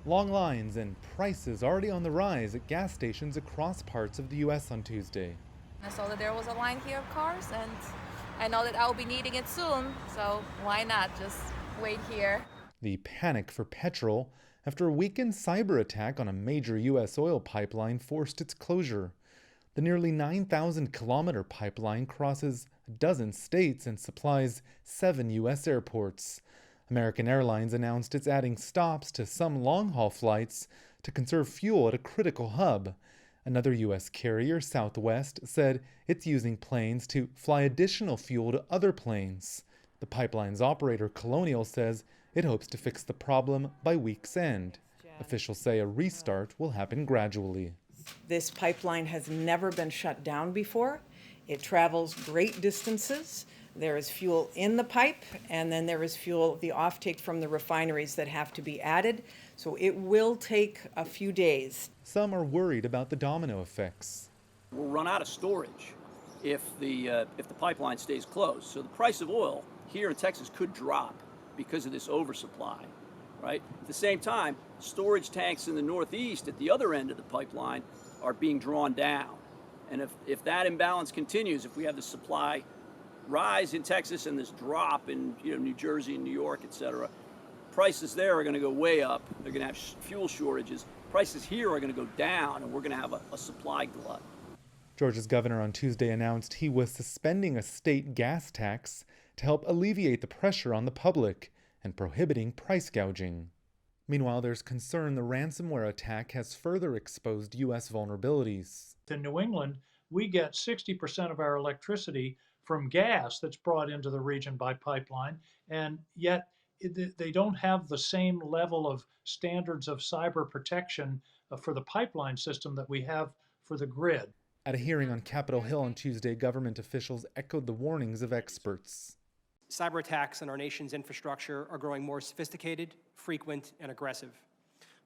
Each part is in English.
Long lines and prices already on the rise at gas stations across parts of the U.S. on Tuesday. I saw that there was a line here of cars, and I know that I'll be needing it soon, so why not just wait here? The panic for petrol after a weekend cyber attack on a major U.S. oil pipeline forced its closure. The nearly 9,000-kilometer pipeline crosses a dozen states and supplies 7 U.S. airports. American Airlines announced it's adding stops to some long-haul flights to conserve fuel at a critical hub. Another U.S. carrier, Southwest, said it's using planes to fly additional fuel to other planes. The pipeline's operator, Colonial, says it hopes to fix the problem by week's end. Officials say a restart will happen gradually. This pipeline has never been shut down before. It travels great distances. There is fuel in the pipe, and then there is fuel, the offtake from the refineries that have to be added. So it will take a few days. Some are worried about the domino effects. We'll run out of storage if the pipeline stays closed. So the price of oil here in Texas could drop because of this oversupply, right? At the same time, storage tanks in the Northeast at the other end of the pipeline are being drawn down. And if that imbalance continues, if we have the supply rise in Texas and this drop in New Jersey and New York, et cetera, prices there are going to go way up. They're going to have fuel shortages. Prices here are going to go down, and we're going to have a supply glut. Georgia's governor on Tuesday announced he was suspending a state gas tax to help alleviate the pressure on the public and prohibiting price gouging. Meanwhile, there's concern the ransomware attack has further exposed U.S. vulnerabilities. In New England, we get 60% of our electricity from gas that's brought into the region by pipeline, and yet they don't have the same level of standards of cyber protection for the pipeline system that we have for the grid. At a hearing on Capitol Hill on Tuesday, government officials echoed the warnings of experts. Cyber attacks on our nation's infrastructure are growing more sophisticated, frequent, and aggressive.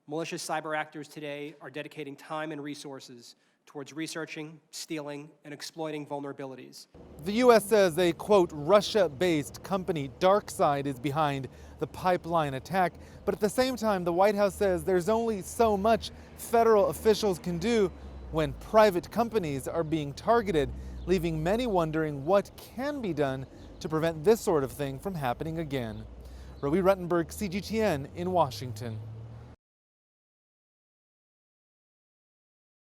Malicious cyber actors today are dedicating time and resources towards researching, stealing, and exploiting vulnerabilities. The U.S. says a, quote, Russia-based company, DarkSide, is behind the pipeline attack. But at the same time, the White House says there's only so much federal officials can do when private companies are being targeted, leaving many wondering what can be done to prevent this sort of thing from happening again. Roee, Ruttenberg, CGTN in Washington.